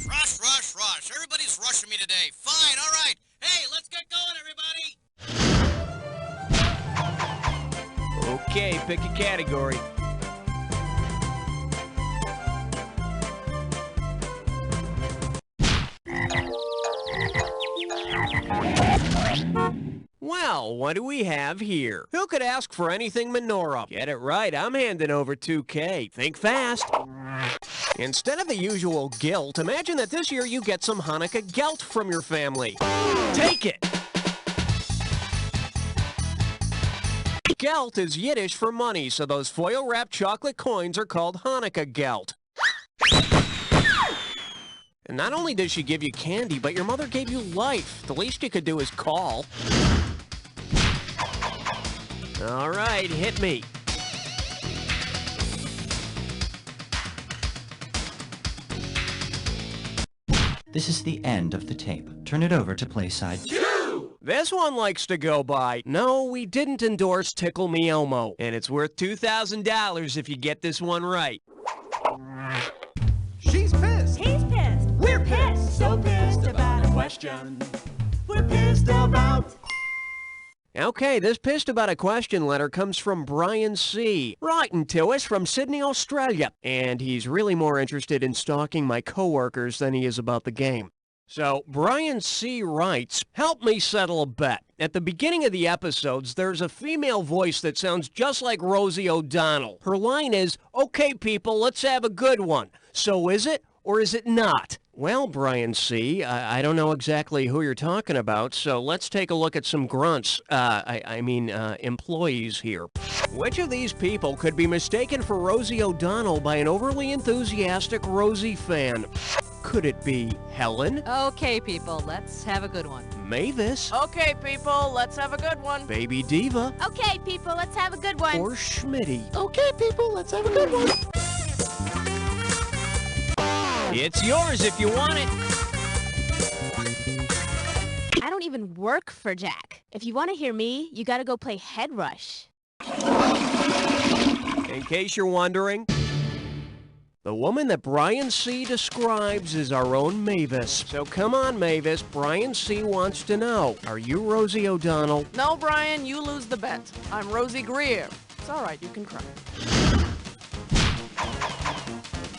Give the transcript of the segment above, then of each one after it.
Rush, rush, rush. Everybody's rushing me today. Fine, all right. Hey, let's get going, everybody. Okay, pick a category. Well, what do we have here? Who could ask for anything menorah? Get it right, I'm handing over 2K. Think fast. Instead of the usual guilt, imagine that this year you get some Hanukkah gelt from your family. Take it! Gelt is Yiddish for money, so those foil-wrapped chocolate coins are called Hanukkah gelt. And not only does she give you candy, but your mother gave you life. The least you could do is call. All right, hit me. This is the end of the tape. Turn it over to play side 2. This one likes to go by. No, we didn't endorse Tickle Me Elmo, and it's worth $2,000 if you get this one right. She's pissed. He's pissed. We're pissed. So pissed about a question. We're pissed about. Okay, this pissed about a question letter comes from Brian C. Writing to us from Sydney, Australia. And he's really more interested in stalking my coworkers than he is about the game. So, Brian C. writes, help me settle a bet. At the beginning of the episodes, there's a female voice that sounds just like Rosie O'Donnell. Her line is, okay, people, let's have a good one. So is it, or is it not? Well, Brian C., I don't know exactly who you're talking about, so let's take a look at some grunts. Employees here. Which of these people could be mistaken for Rosie O'Donnell by an overly enthusiastic Rosie fan? Could it be Helen? Okay, people, let's have a good one. Mavis? Okay, people, let's have a good one. Baby Diva? Okay, people, let's have a good one. Or Schmitty? Okay, people, let's have a good one. It's yours if you want it. I don't even work for Jack. If you want to hear me, you gotta go play Head Rush. In case you're wondering, the woman that Brian C. describes is our own Mavis. So come on, Mavis. Brian C. wants to know, are you Rosie O'Donnell? No, Brian, you lose the bet. I'm Rosie Greer. It's all right, you can cry.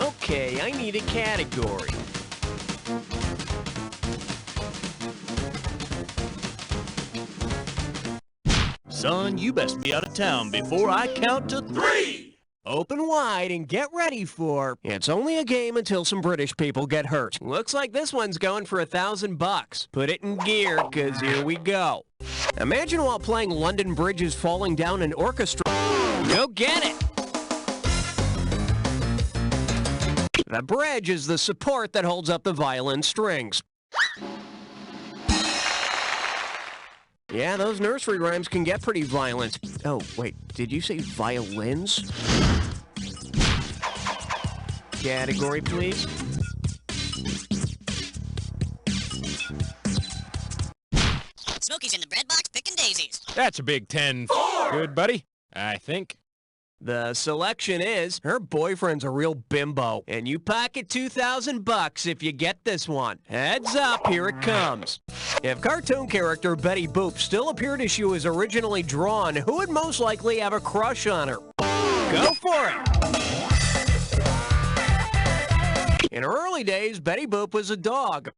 Okay, I need a category. Son, you best be out of town before I count to 3! Open wide and get ready for... It's only a game until some British people get hurt. Looks like this one's going for $1,000. Put it in gear, cause here we go. Imagine while playing London Bridge is falling down an orchestra. Go get it! The bridge is the support that holds up the violin strings. Yeah, those nursery rhymes can get pretty violent. Oh, wait, did you say violins? Category, please. Smokey's in the bread box picking daisies. That's a big 10-4. Good, buddy, I think. The selection is, her boyfriend's a real bimbo, and you pocket $2,000 if you get this one. Heads up, here it comes. If cartoon character Betty Boop still appeared as she was originally drawn, who would most likely have a crush on her? Go for it! In her early days, Betty Boop was a dog.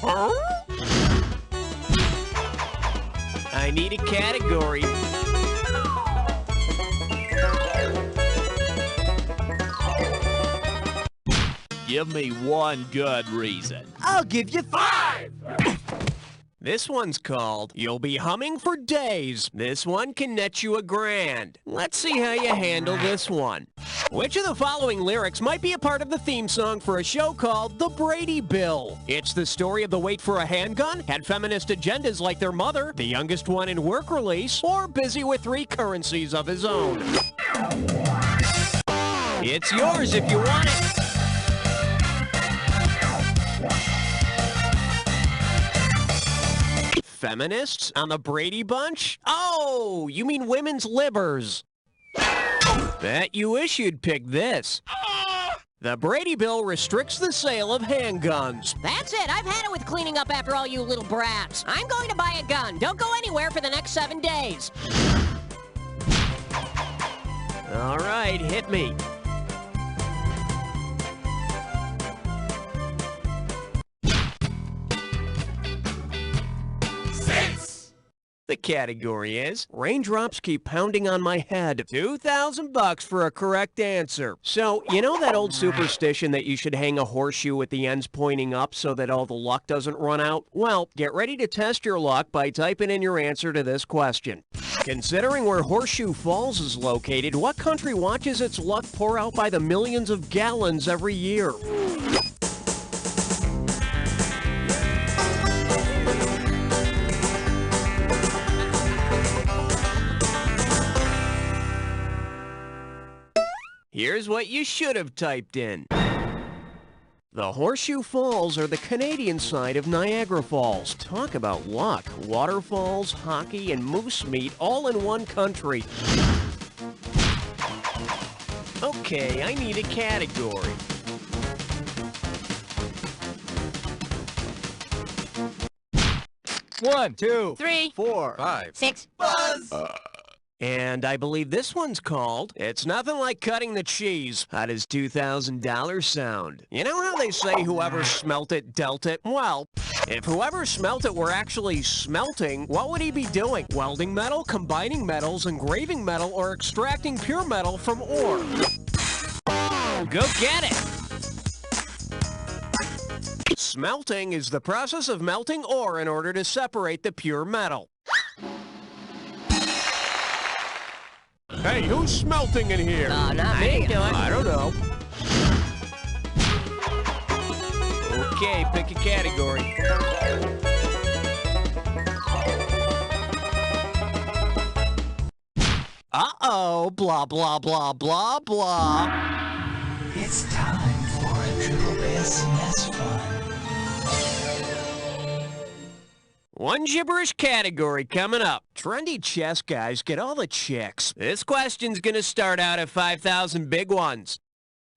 Huh? I need a category. Give me one good reason. I'll give you 5. This one's called You'll Be Humming for Days. This one can net you $1,000. Let's see how you handle this one. Which of the following lyrics might be a part of the theme song for a show called The Brady Bill? It's the story of the wait for a handgun, had feminist agendas like their mother, the youngest one in work release, or busy with 3 currencies of his own. It's yours if you want it. Feminists on the Brady Bunch? Oh, you mean women's libbers. Bet you wish you'd pick this. The Brady Bill restricts the sale of handguns. That's it. I've had it with cleaning up after all you little brats. I'm going to buy a gun. Don't go anywhere for the next 7 days. All right, hit me. The category is raindrops keep pounding on my head. $2,000 for a correct answer. So, you know that old superstition that you should hang a horseshoe with the ends pointing up so that all the luck doesn't run out? Well, get ready to test your luck by typing in your answer to this question. Considering where Horseshoe Falls is located, what country watches its luck pour out by the millions of gallons every year? Here's what you should have typed in. The Horseshoe Falls are the Canadian side of Niagara Falls. Talk about luck. Waterfalls, hockey, and moose meat all in one country. Okay, I need a category. One, two, 3, 4, 5. 6. And I believe this one's called It's Nothing Like Cutting the Cheese. How does $2,000 sound? You know how they say whoever smelt it dealt it? Well, if whoever smelt it were actually smelting, what would he be doing? Welding metal, combining metals, engraving metal, or extracting pure metal from ore? Go get it! Smelting is the process of melting ore in order to separate the pure metal. Hey, who's smelting in here? Not me. I don't know. Okay, pick a category. Uh-oh, blah, blah, blah, blah, blah. It's time for a Triple SMS fun. One gibberish category coming up. Trendy chess guys get all the chicks. This question's gonna start out at 5,000 big ones.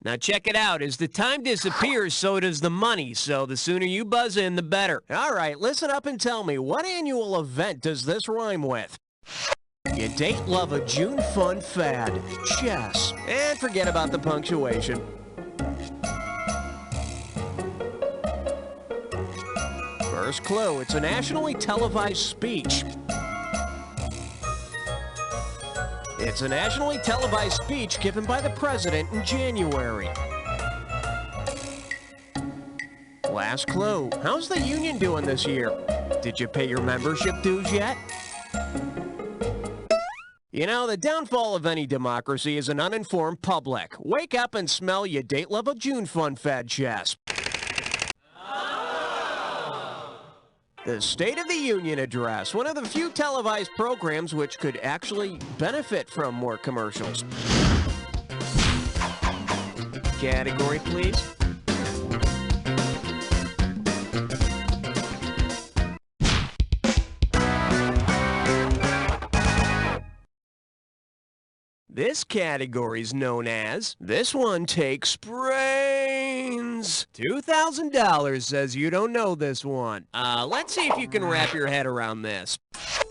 Now check it out. As the time disappears, so does the money. So the sooner you buzz in, the better. All right, listen up and tell me, what annual event does this rhyme with? You date, love, a June fun fad. Chess. And forget about the punctuation. First clue, it's a nationally televised speech. It's a nationally televised speech given by the president in January. Last clue, how's the union doing this year? Did you pay your membership dues yet? You know, the downfall of any democracy is an uninformed public. Wake up and smell your date, love, a June fun fad chess. The State of the Union Address, one of the few televised programs which could actually benefit from more commercials. Category, please. This category is known as, this one takes brains. $2,000 says you don't know this one. Let's see if you can wrap your head around this.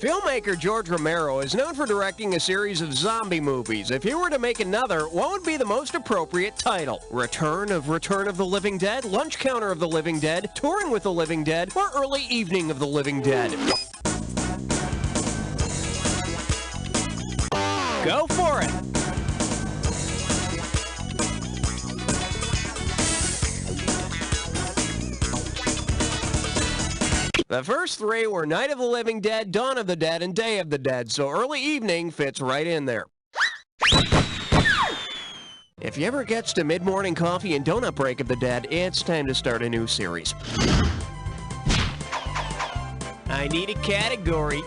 Filmmaker George Romero is known for directing a series of zombie movies. If he were to make another, what would be the most appropriate title? Return of the Living Dead, Lunch Counter of the Living Dead, Touring with the Living Dead, or Early Evening of the Living Dead? Go for it! The first three were Night of the Living Dead, Dawn of the Dead, and Day of the Dead, so Early Evening fits right in there. If you ever gets to mid-morning coffee and donut break of the dead, it's time to start a new series. I need a category.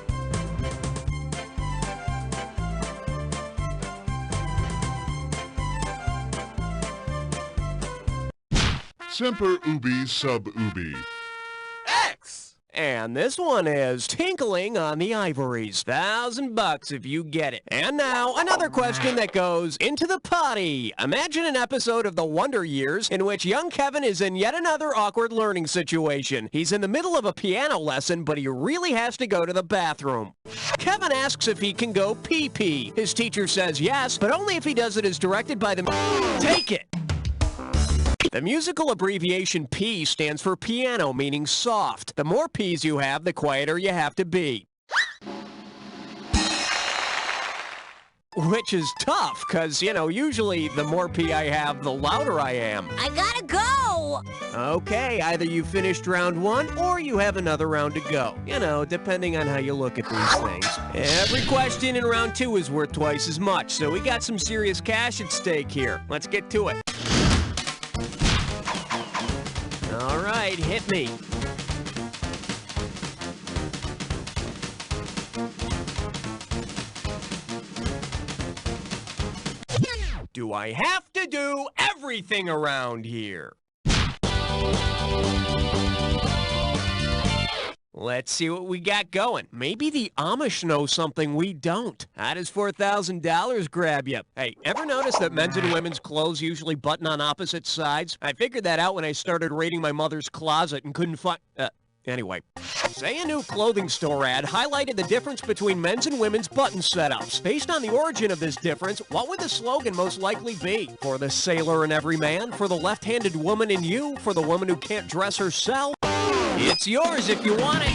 Semper ubi sub ubi. X! And this one is Tinkling on the Ivories. $1,000 if you get it. And now, another question that goes into the potty. Imagine an episode of The Wonder Years in which young Kevin is in yet another awkward learning situation. He's in the middle of a piano lesson, but he really has to go to the bathroom. Kevin asks if he can go pee-pee. His teacher says yes, but only if he does it as directed by the... Take it! The musical abbreviation P stands for piano, meaning soft. The more P's you have, the quieter you have to be. Which is tough, because, usually the more P I have, the louder I am. I gotta go! Okay, either you finished round 1 or you have another round to go. Depending on how you look at these things. Every question in round 2 is worth twice as much, so we got some serious cash at stake here. Let's get to it. All right, hit me. Do I have to do everything around here? Let's see what we got going. Maybe the Amish know something we don't. How does $4,000 grab you? Hey, ever notice that men's and women's clothes usually button on opposite sides? I figured that out when I started raiding my mother's closet and couldn't find... Anyway, say a new clothing store ad highlighted the difference between men's and women's button setups. Based on the origin of this difference, what would the slogan most likely be? For the sailor in every man? For the left-handed woman in you? For the woman who can't dress herself? It's yours if you want it.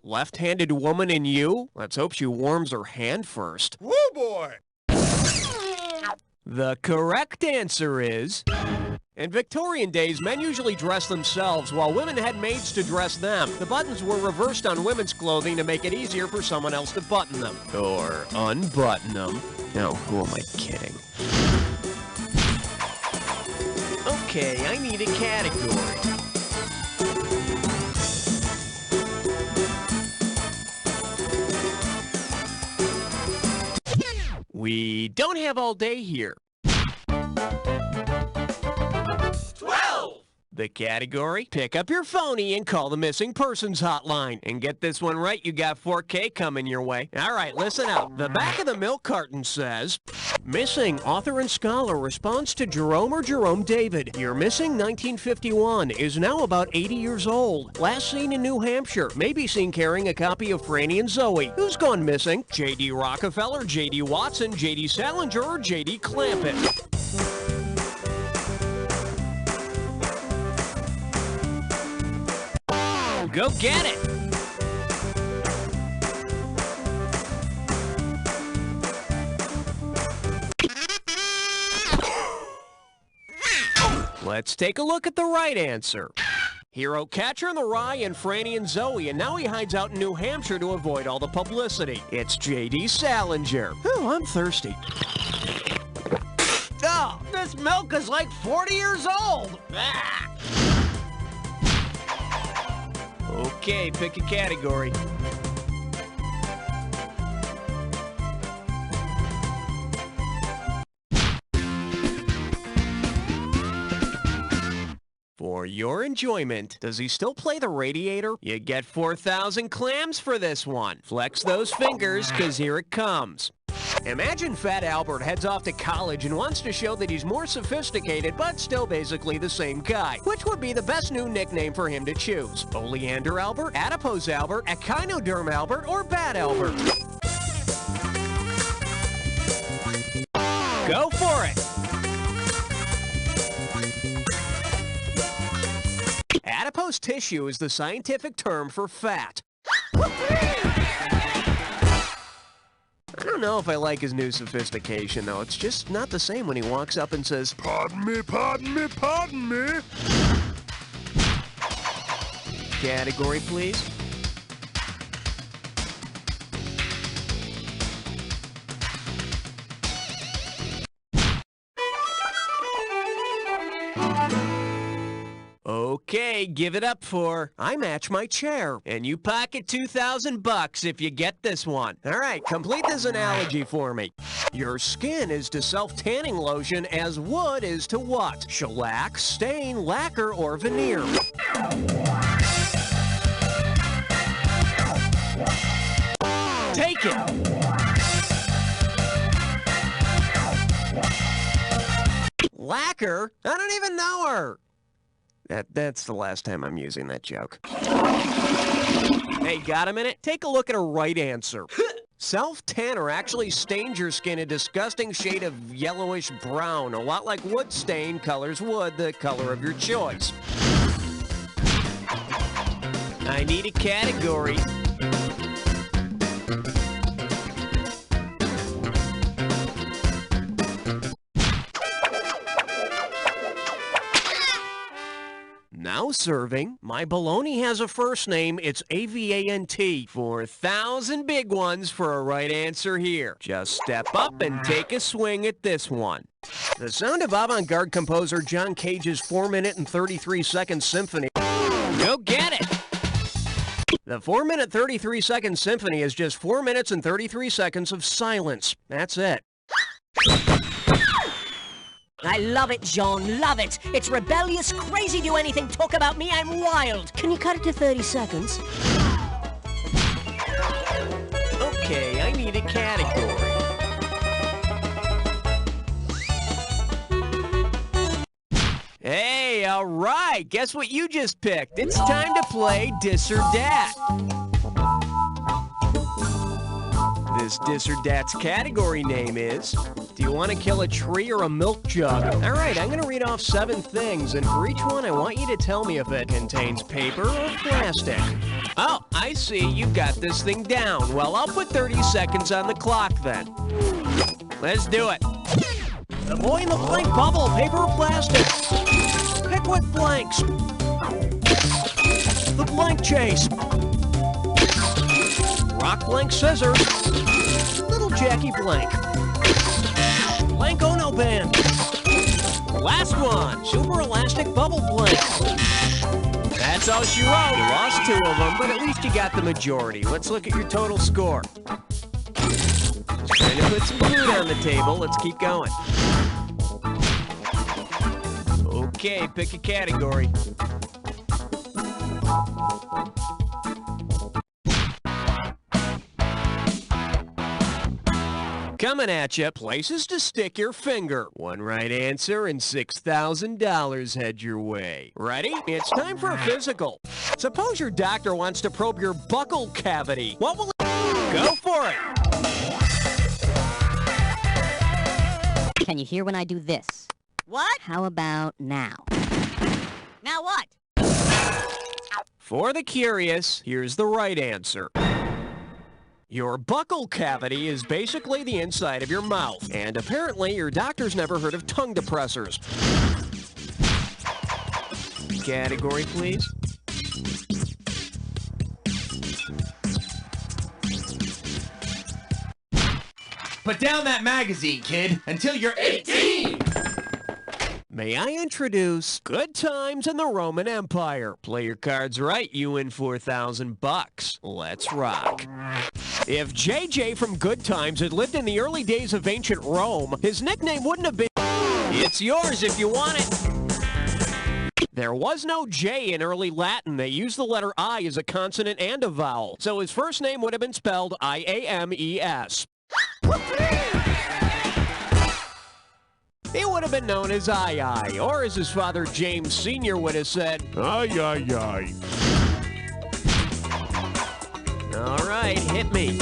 Left-handed woman in you? Let's hope she warms her hand first. Woo boy! The correct answer is... In Victorian days, men usually dressed themselves while women had maids to dress them. The buttons were reversed on women's clothing to make it easier for someone else to button them. Or unbutton them. Oh, who am I kidding? Okay, I need a category. We don't have all day here. 12! The category? Pick up your phony and call the missing persons hotline. And get this one right, you got 4K coming your way. All right, listen up. The back of the milk carton says, Missing, author and scholar responds to Jerome or Jerome David. You're missing 1951, is now about 80 years old. Last seen in New Hampshire, may be seen carrying a copy of Franny and Zoe. Who's gone missing? J.D. Rockefeller, J.D. Watson, J.D. Salinger, or J.D. Clampett? Go get it! Let's take a look at the right answer. Hero Catcher in the Rye and Franny and Zoe, and now he hides out in New Hampshire to avoid all the publicity. It's J.D. Salinger. Oh, I'm thirsty. Oh, this milk is like 40 years old! Ah. Okay, pick a category. For your enjoyment, does he still play the radiator? You get 4,000 clams for this one. Flex those fingers, 'cause here it comes. Imagine Fat Albert heads off to college and wants to show that he's more sophisticated, but still basically the same guy. Which would be the best new nickname for him to choose? Oleander Albert, Adipose Albert, Echinoderm Albert, or Bad Albert? Go for it! Adipose tissue is the scientific term for fat. I don't know if I like his new sophistication, though. It's just not the same when he walks up and says, "Pardon me, pardon me, pardon me." Category, please. Okay, give it up for I match my chair, and you pocket $2,000 if you get this one. All right, complete this analogy for me. Your skin is to self-tanning lotion as wood is to what? Shellac, stain, lacquer, or veneer. Take it! Lacquer? I don't even know her. That's the last time I'm using that joke. Hey, got a minute? Take a look at a right answer. Self-tanner actually stains your skin a disgusting shade of yellowish brown, a lot like wood stain colors wood the color of your choice. I need a category. Now serving, my bologna has a first name, it's A-V-A-N-T. 4,000 big ones for a right answer here. Just step up and take a swing at this one. The sound of avant-garde composer John Cage's 4-minute and 33-second symphony. Go get it! The 4-minute 33-second symphony is just 4 minutes and 33 seconds of silence. That's it. I love it, Jean, love it. It's rebellious, crazy, do anything, talk about me, I'm wild. Can you cut it to 30 seconds? Okay, I need a category. Hey, all right, guess what you just picked? It's time to play Dis or Dat. This Dis or Dat's category name is, do you want to kill a tree or a milk jug? All right, I'm going to read off 7 things, and for each one, I want you to tell me if it contains paper or plastic. Oh, I see, you've got this thing down. Well, I'll put 30 seconds on the clock then. Let's do it. The boy in the blank bubble, paper or plastic? Pick with blanks. The blank chase. Rock, blank, scissors. Little Jackie Blank. Blank Ono Band. Last one, super elastic bubble blank. That's all she wrote. You lost 2 of them, but at least you got the majority. Let's look at your total score. Trying to put some food on the table. Let's keep going. Okay, pick a category. Coming at you, places to stick your finger. 1 right answer and $6,000 head your way. Ready? It's time for a physical. Suppose your doctor wants to probe your buccal cavity. What will it... Go for it! Can you hear when I do this? What? How about now? Now what? For the curious, here's the right answer. Your buccal cavity is basically the inside of your mouth, and apparently your doctor's never heard of tongue depressors. Category, please. Put down that magazine, kid, until you're 18! May I introduce Good Times in the Roman Empire. Play your cards right, you win $4,000. Let's rock. If JJ from Good Times had lived in the early days of ancient Rome, his nickname wouldn't have been... It's yours if you want it. There was no J in early Latin. They used the letter I as a consonant and a vowel. So his first name would have been spelled I-A-M-E-S. He would have been known as I, or as his father James Sr. would have said, I. All right, hit me.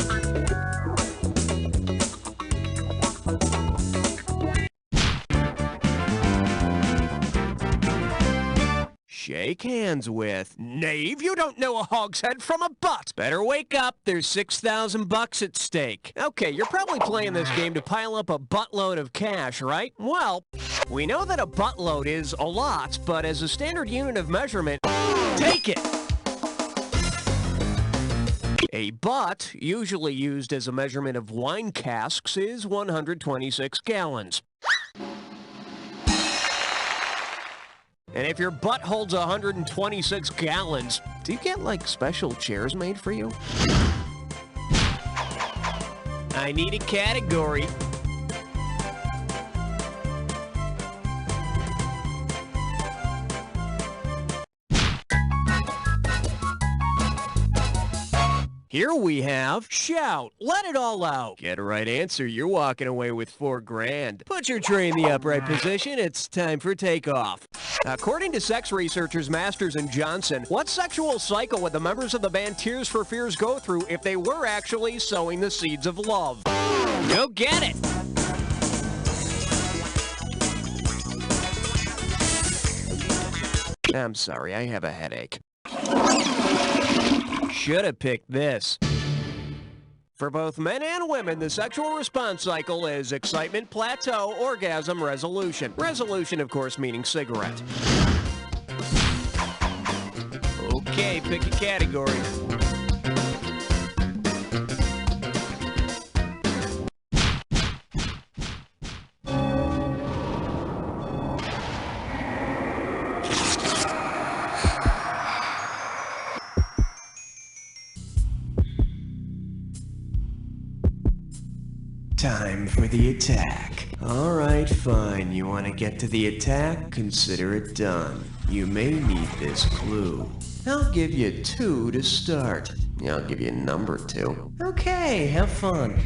Shake hands with. Knave, you don't know a hogshead from a butt. Better wake up, there's $6,000 at stake. Okay, you're probably playing this game to pile up a buttload of cash, right? Well, we know that a buttload is a lot, but as a standard unit of measurement, take it. A butt, usually used as a measurement of wine casks, is 126 gallons. And if your butt holds 126 gallons, do you get, like, special chairs made for you? I need a category. Here we have Shout. Let it all out. Get a right answer, you're walking away with $4 grand. Put your tray in the upright position. It's time for takeoff. According to sex researchers Masters and Johnson, what sexual cycle would the members of the band Tears for Fears go through if they were actually sowing the seeds of love? Go get it. I'm sorry, I have a headache. Should have picked this. For both men and women, the sexual response cycle is excitement, plateau, orgasm, resolution. Resolution, of course, meaning cigarette. Okay, pick a category. Time for the attack. Alright, fine. You want to get to the attack? Consider it done. You may need this clue. I'll give you 2 to start. I'll give you number 2. Okay, have fun.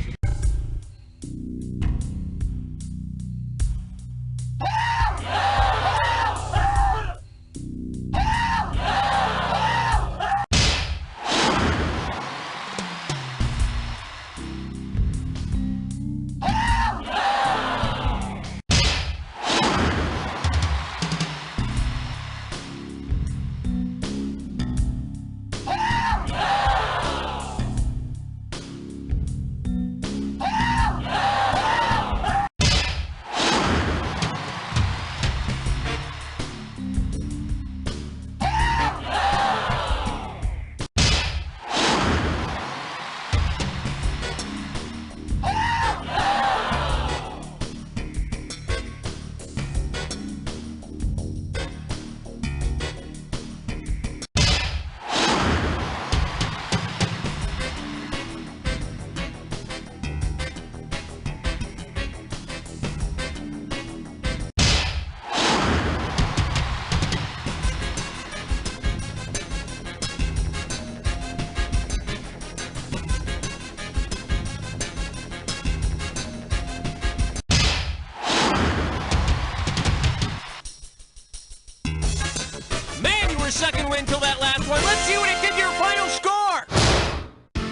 Second win till that last one. Let's see what it did to your final score.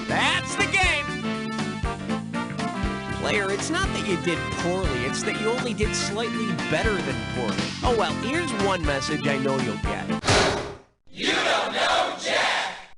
That's the game. Player, it's not that you did poorly. It's that you only did slightly better than poorly. Oh well, here's one message I know you'll get.